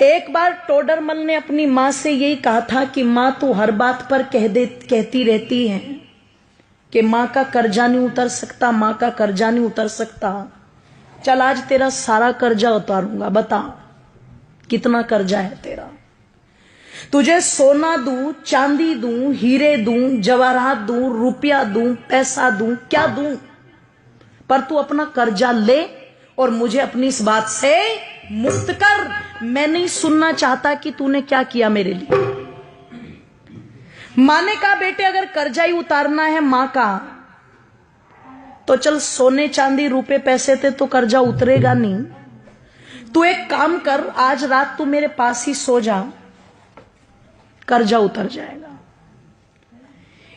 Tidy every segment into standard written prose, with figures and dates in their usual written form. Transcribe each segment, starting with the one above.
एक बार टोडरमल ने अपनी मां से यही कहा था कि मां तू हर बात पर कहती रहती है कि मां का कर्जा नहीं उतर सकता, मां का कर्जा नहीं उतर सकता। चल आज तेरा सारा कर्जा उतारूंगा, बता कितना कर्जा है तेरा। तुझे सोना दूं, चांदी दूं, हीरे दूं, जवाहरात दूं, रुपया दूं, पैसा दूं, क्या दूं, पर तू अपना कर्जा ले और मुझे अपनी इस बात से मुक्त कर। मैं नहीं सुनना चाहता कि तूने क्या किया मेरे लिए। मां ने कहा बेटे अगर कर्जा ही उतारना है मां का तो चल सोने चांदी रुपए पैसे थे तो कर्जा उतरेगा नहीं। तू एक काम कर, आज रात तू मेरे पास ही सो जा, कर्जा उतर जाएगा।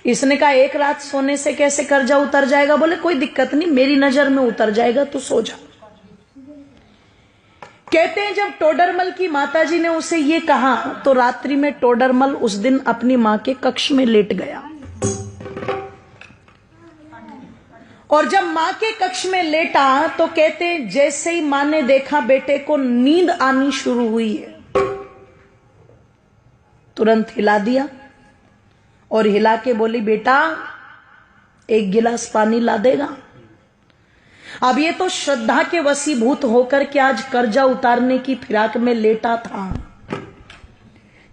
इसने कहा एक रात सोने से कैसे कर्जा उतर जाएगा? बोले कोई दिक्कत नहीं, मेरी नजर में उतर जाएगा, तू सो जा। कहते हैं जब टोडरमल की माताजी ने उसे ये कहा तो रात्रि में टोडरमल उस दिन अपनी मां के कक्ष में लेट गया। और जब मां के कक्ष में लेटा तो कहते हैं जैसे ही मां ने देखा बेटे को नींद आनी शुरू हुई है, तुरंत हिला दिया और हिला के बोली बेटा एक गिलास पानी ला देगा। अब ये तो श्रद्धा के वशीभूत होकर के आज कर्जा उतारने की फिराक में लेटा था।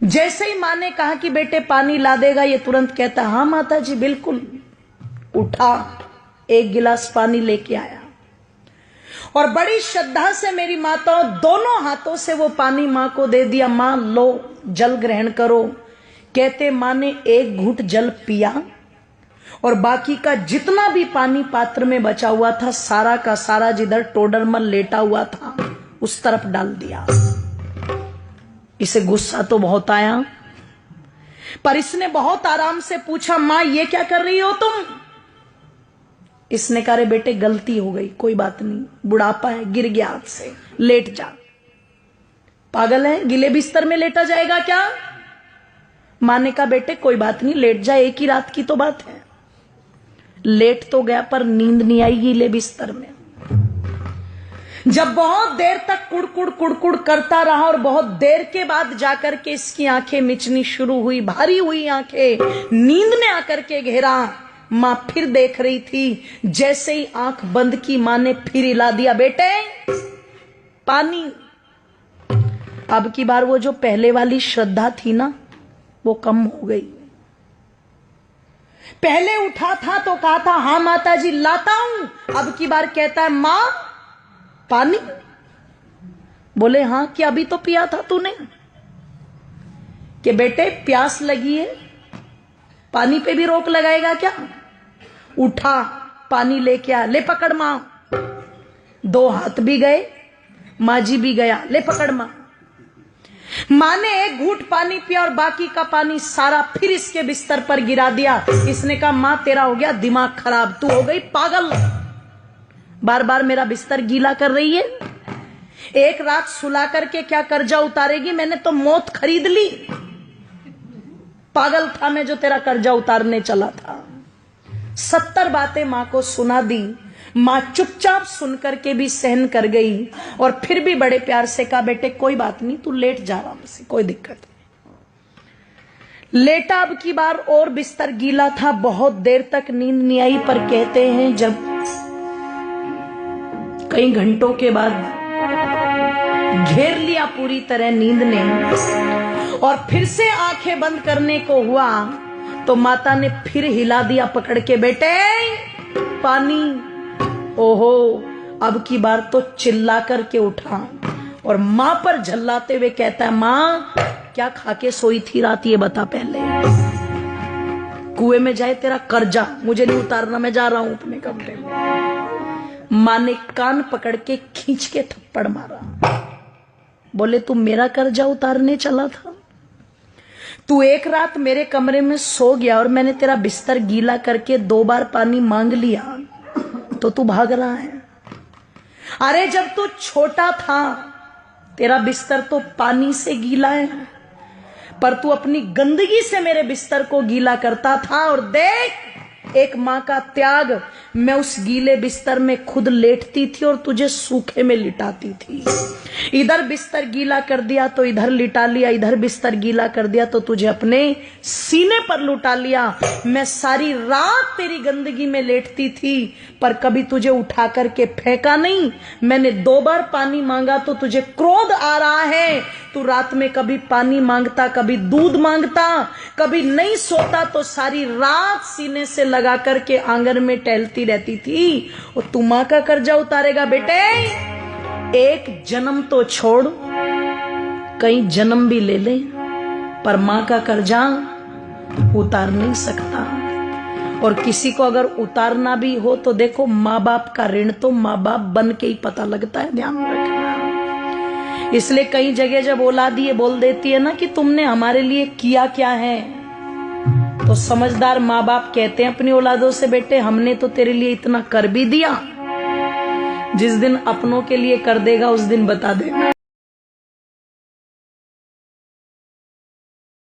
जैसे ही मां ने कहा कि बेटे पानी ला देगा, ये तुरंत कहता हाँ माता जी बिल्कुल। उठा, एक गिलास पानी लेके आया और बड़ी श्रद्धा से मेरी माताओं दोनों हाथों से वो पानी मां को दे दिया। मां लो जल ग्रहण करो। कहते मां ने एक घूंट जल पिया और बाकी का जितना भी पानी पात्र में बचा हुआ था सारा का सारा जिधर टोडरमल लेटा हुआ था उस तरफ डाल दिया। इसे गुस्सा तो बहुत आया, पर इसने बहुत आराम से पूछा मां ये क्या कर रही हो तुम? इसने कहा रे बेटे गलती हो गई, कोई बात नहीं, बुढ़ापा है, गिर गया हाथ से, लेट जा। पागल है, गिले बिस्तर में लेटा जाएगा क्या? मां ने कहा बेटे कोई बात नहीं, लेट जा, एक ही रात की तो बात है। लेट तो गया पर नींद नहीं आई गीले बिस्तर में। जब बहुत देर तक कुड़कुड़ कुड़कुड़ करता रहा और बहुत देर के बाद जाकर के इसकी आंखें मिचनी शुरू हुई, भारी हुई आंखें, नींद ने आकर के घेरा। मां फिर देख रही थी, जैसे ही आंख बंद की मां ने फिर हिला दिया बेटे पानी। अब की बार वो जो पहले वाली श्रद्धा थी ना वो कम हो गई। पहले उठा था तो कहा था हाँ माता जी लाता हूं, अब की बार कहता है मां पानी। बोले हाँ क्या अभी तो पिया था तूने? कि बेटे प्यास लगी है, पानी पे भी रोक लगाएगा क्या? उठा, पानी लेके आ, ले पकड़ मां। दो हाथ भी गए, मां जी भी गया, ले पकड़ मां। मां ने एक घूंट पानी पिया और बाकी का पानी सारा फिर इसके बिस्तर पर गिरा दिया। इसने कहा मां तेरा हो गया दिमाग खराब, तू हो गई पागल, बार बार मेरा बिस्तर गीला कर रही है। एक रात सुला करके क्या कर्जा उतारेगी? मैंने तो मौत खरीद ली। पागल था मैं जो तेरा कर्जा उतारने चला था। 70 बातें मां को सुना दी। मां चुपचाप सुनकर के भी सहन कर गई और फिर भी बड़े प्यार से कहा बेटे कोई बात नहीं, तू लेट जा आराम से, कोई दिक्कत नहीं। लेटा, अब की बार और बिस्तर गीला था, बहुत देर तक नींद नहीं आई। पर कहते हैं जब कई घंटों के बाद घेर लिया पूरी तरह नींद ने और फिर से आंखें बंद करने को हुआ तो माता ने फिर हिला दिया पकड़ के बेटे पानी। ओहो, अब की बार तो चिल्ला करके उठा और मां पर झल्लाते हुए कहता है मां क्या खा के सोई थी रात, ये बता पहले। कुएं में जाए तेरा कर्जा, मुझे नहीं उतारना, मैं जा रहा हूं अपने कमरे में। मां ने कान पकड़ के खींच के थप्पड़ मारा। बोले तू मेरा कर्जा उतारने चला था? तू एक रात मेरे कमरे में सो गया और मैंने तेरा बिस्तर गीला करके 2 बार पानी मांग लिया तो तू भाग रहा है। अरे जब तू छोटा था तेरा बिस्तर तो पानी से गीला है, पर तू अपनी गंदगी से मेरे बिस्तर को गीला करता था। और देख एक माँ का त्याग। मैं उस गीले बिस्तर में खुद लेटती थी और तुझे सूखे में लिटाती थी। इधर बिस्तर गीला कर दिया तो इधर लिटा लिया, इधर बिस्तर गीला कर दिया तो तुझे अपने सीने पर लुटा लिया। मैं सारी रात तेरी गंदगी में लेटती थी, पर कभी तुझे उठा करके फेंका नहीं। मैंने 2 बार पानी मांगा तो तुझे क्रोध आ रहा है। तू रात में कभी पानी मांगता, कभी दूध मांगता, कभी नहीं सोता तो सारी रात सीने से लगा करके आंगन में टहलती रहती थी। और तू मां का कर्जा उतारेगा बेटे? एक जन्म तो छोड़, कई जन्म भी ले ले, पर मां का कर्जा उतार नहीं सकता। और किसी को अगर उतारना भी हो तो देखो, माँ बाप का ऋण तो माँ बाप बन के ही पता लगता है, ध्यान रखना। इसलिए कई जगह जब औलाद ये बोल देती है ना कि तुमने हमारे लिए किया क्या है, तो समझदार माँ बाप कहते हैं अपनी औलादों से, बेटे हमने तो तेरे लिए इतना कर भी दिया, जिस दिन अपनों के लिए कर देगा उस दिन बता देगा।